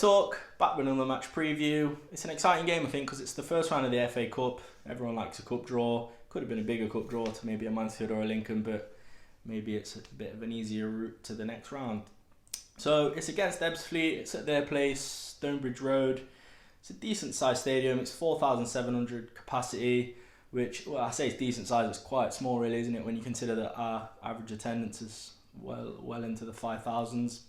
talk, back with another match preview. It's an exciting game, I think, because it's the first round of the FA Cup. Everyone likes a cup draw. Could have been a bigger cup draw to maybe a Mansfield or a Lincoln, but maybe it's a bit of an easier route to the next round. So it's against Ebbsfleet. It's at their place, Stonebridge Road. It's a decent sized stadium. It's 4,700 capacity, which, well, I say it's decent size. It's quite small, really, isn't it? When you consider that our average attendance is well into the 5,000s.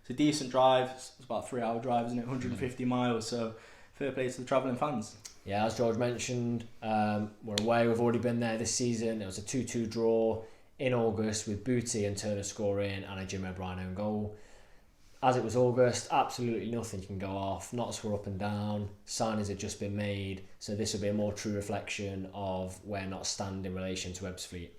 It's a decent drive. It's about a 3-hour drive, isn't it? 150 miles. So fair play to the travelling fans. Yeah, as George mentioned, we're away. We've already been there this season. It was a 2-2 draw in August with Booty and Turner scoring and a Jim O'Brien own goal. As it was August, absolutely nothing can go off. Knots were up and down. Signings had just been made. So this will be a more true reflection of where Knots stand in relation to Ebbsfleet.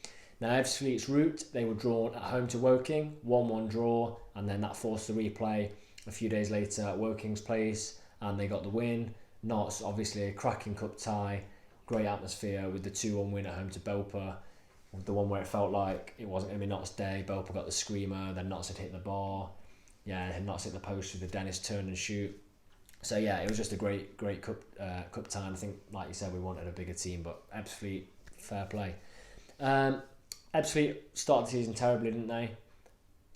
Now, Ebbsfleet's route, they were drawn at home to Woking, 1-1 draw, and then that forced the replay a few days later at Woking's place, and they got the win. Knots, obviously, a cracking cup tie, great atmosphere with the 2-1 win at home to Belper, the one where it felt like it wasn't going to be Knots' day. Belper got the screamer, then Knots had hit the bar. Yeah, and Knots hit the post with the Dennis turn and shoot. So yeah, it was just a great cup time. I think, like you said, we wanted a bigger team, but Ebbsfleet, fair play. Ebbsfleet started the season terribly, didn't they?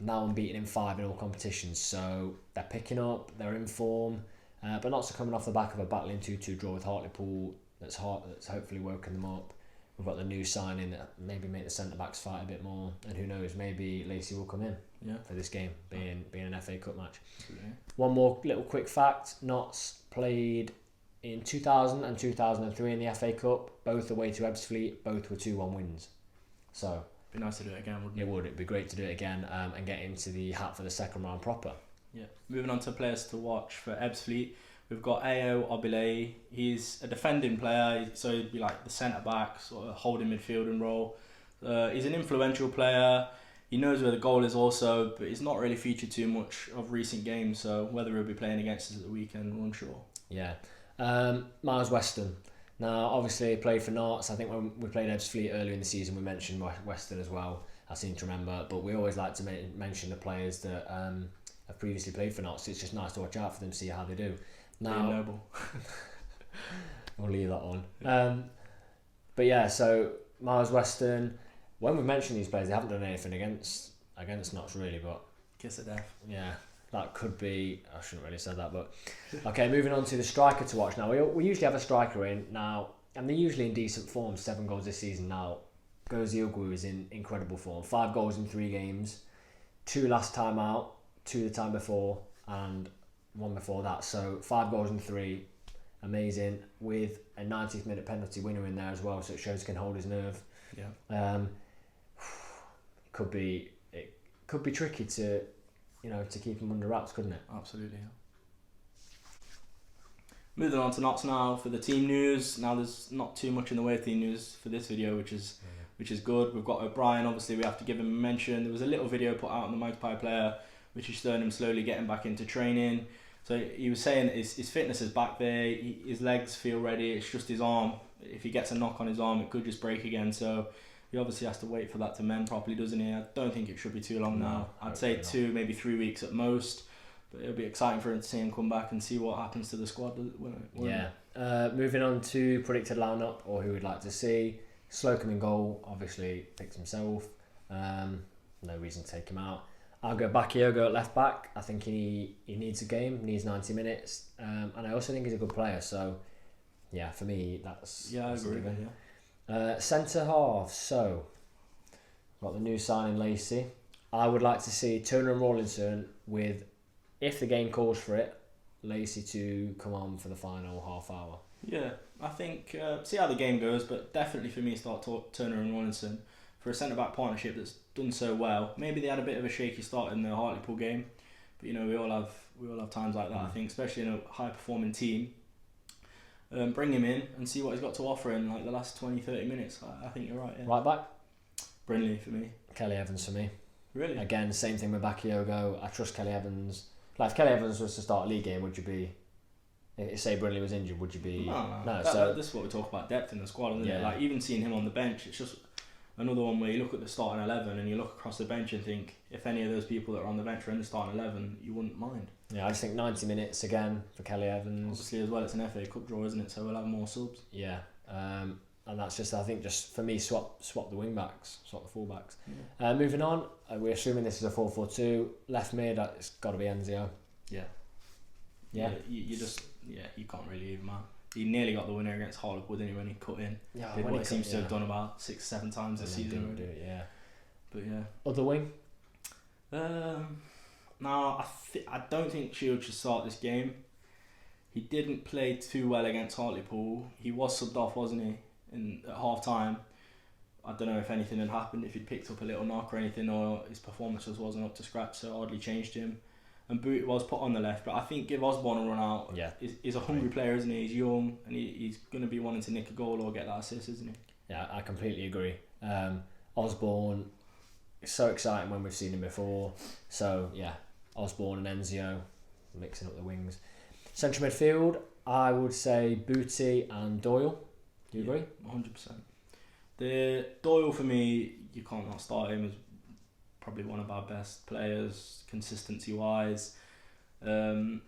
Now unbeaten in 5 in all competitions, so they're picking up, they're in form, but Knots are coming off the back of a battling 2-2 draw with Hartlepool that's hopefully woken them up. We've got the new signing that maybe make the centre-backs fight a bit more, and who knows, maybe Lacey will come in for this game, being an FA Cup match. Absolutely. One more little quick fact, Knots played in 2000 and 2003 in the FA Cup, both away to Ebbsfleet, both were 2-1 wins. So it'd be nice to do it again, wouldn't it? It would. It'd be great to do it again and get into the hat for the second round proper. Yeah. Moving on to players to watch for Ebbsfleet, we've got Ayo Obile. He's a defending player, so he'd be like the centre back, sort of holding midfielding role. He's an influential player. He knows where the goal is also, but he's not really featured too much of recent games. So whether he'll be playing against us at the weekend, we're unsure. Yeah. Miles Weston. Now, obviously, he played for Knots. I think when we played Ebbsfleet earlier in the season, we mentioned Weston as well. I seem to remember. But we always like to mention the players that have previously played for Knots. It's just nice to watch out for them, see how they do. Now, noble. We'll leave that on. But yeah, so Miles Weston. When we mention these players, they haven't done anything against Knots really, but kiss of death. Yeah. That could be, I shouldn't really say that, but okay, moving on to the striker to watch now. We usually have a striker in now, and they're usually in decent form, 7 goals this season now. Gozi Ugwu is in incredible form, 5 goals in 3 games, 2 last time out, 2 the time before, and 1 before that. So 5 goals in 3, amazing, with a 90th minute penalty winner in there as well, so it shows he can hold his nerve. Yeah. It could be tricky to keep him under wraps, couldn't it? Absolutely, yeah. Moving on to Knots now for the team news. Now there's not too much in the way of team news for this video, which is good. We've got O'Brien, obviously we have to give him a mention. There was a little video put out on the Magpie player, which is showing him slowly getting back into training. So he was saying that his fitness is back there, his legs feel ready, it's just his arm. If he gets a knock on his arm, it could just break again. So he obviously has to wait for that to mend properly, doesn't he? I don't think it should be too long now. I'd say 2, maybe 3 weeks at most. But it'll be exciting for him to see him come back and see what happens to the squad. Yeah. Moving on to predicted lineup, or who we'd like to see. Slocum in goal, obviously picks himself. No reason to take him out. I'll go Bakayoko at left back. I think he needs a game, needs 90 minutes. And I also think he's a good player. So, yeah, for me, that's... Yeah, I agree. Centre half, so got the new signing Lacey. I would like to see Turner and Rawlinson with, if the game calls for it, Lacey to come on for the final half hour. Yeah, I think see how the game goes, but definitely for me start Turner and Rawlinson for a centre back partnership that's done so well. Maybe they had a bit of a shaky start in the Hartlepool game, but we all have times like that. I think, especially in a high performing team. Bring him in and see what he's got to offer in like the last 20-30 minutes. I think you're right. Yeah. Right back? Brindley for me. Kelly Evans for me. Really? Again, same thing with Bakayoko. I trust Kelly Evans. Like if Kelly Evans was to start a league game, would you be... If say Brindley was injured, would you be... No. This is what we talk about, depth in the squad, isn't it? Like even seeing him on the bench, it's just another one where you look at the starting 11 and you look across the bench and think if any of those people that are on the bench are in the starting 11, you wouldn't mind. Yeah, I just think 90 minutes again for Kelly Evans. Obviously, as well, it's an FA Cup draw, isn't it? So we'll have more subs. Yeah, and that's just, I think, just for me, swap the wing backs, swap the full backs. Yeah. Moving on, we're assuming this is a 4-4-2. Left mid, it's got to be Enzio. Yeah. Yeah. You just you can't really leave him out. He nearly got the winner against Harlequin, didn't he, when he cut in? Yeah, Did what he seems to have done about 6-7 times this season already. Do it, yeah. But yeah. Other wing? No, I don't think Shield should start this game. He didn't play too well against Hartlepool. He was subbed off, wasn't he, at half time. I don't know if anything had happened, if he'd picked up a little knock or anything, or his performance just wasn't up to scratch, so hardly changed him. And Booty was put on the left, but I think give Osborne a run out. Yeah. He's a hungry player, isn't he? He's young, and he's going to be wanting to nick a goal or get that assist, isn't he? Yeah, I completely agree. Osborne is so exciting when we've seen him before. So, yeah, Osborne and Enzio mixing up the wings. Central midfield, I would say Booty and Doyle. Do you agree? 100%. The Doyle, for me, you can't not start him as probably one of our best players, consistency-wise. Booty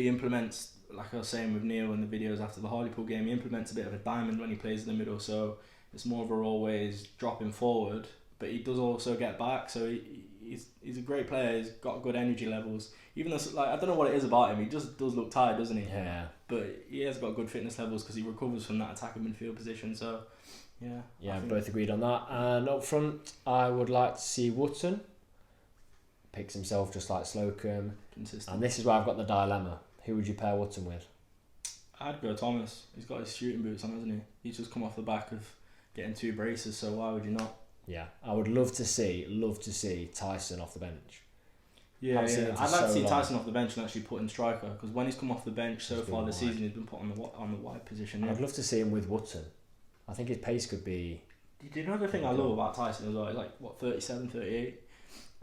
implements, like I was saying with Neil in the videos after the Hartlepool game, he implements a bit of a diamond when he plays in the middle, so it's more of a always dropping forward, but he does also get back, so he's a great player. He's got good energy levels, even though, like, I don't know what it is about him, he just does look tired, doesn't he? Yeah. But he has got good fitness levels because he recovers from that attacking midfield position, so yeah, both agreed on that. And up front, I would like to see Wootton. Picks himself just like Slocum. consistent. And this is where I've got the dilemma. Who would you pair Wootton with? I'd go Thomas. He's got his shooting boots on, hasn't he? He's just come off the back of getting 2 braces, so why would you not? Yeah, I would love to see Tyson off the bench. Yeah. I'd like to see Tyson off the bench and actually put in striker, because when he's come off the bench so far this season, he's been put on the wide position. I'd love to see him with Wootton. I think his pace could be... Do you know the thing I love about Tyson as well? He's like, 37, 38?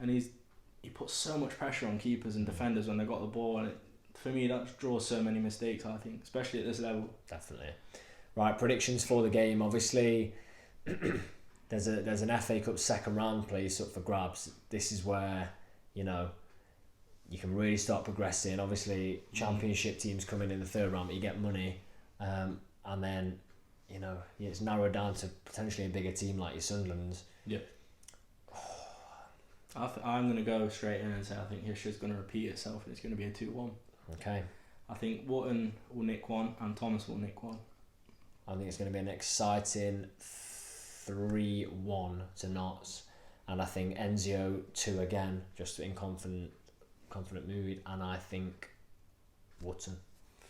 And he puts so much pressure on keepers and defenders when they've got the ball, and for me that draws so many mistakes, I think, especially at this level. Definitely. Right, predictions for the game. Obviously, there's an FA Cup second round place up for grabs. This is where, you can really start progressing. Obviously, championship teams come in the third round, but you get money, and then it's narrowed down to potentially a bigger team like your Sunderland's. Yeah. I'm going to go straight in and say I think history's going to repeat itself and it's going to be a 2-1. Okay. I think Wootton will nick 1 and Thomas will nick 1. I think it's going to be an exciting 3-1 to Notts, and I think Enzio 2 again, just in confident mood, and I think Wootton.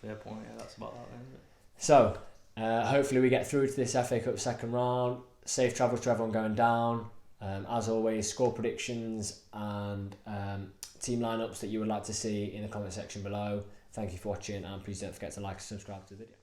Fair point, yeah, that's about that then, isn't it? So, hopefully we get through to this FA Cup second round. Safe travels to everyone going down. As always, score predictions and team lineups that you would like to see in the comment section below. Thank you for watching, and please don't forget to like and subscribe to the video.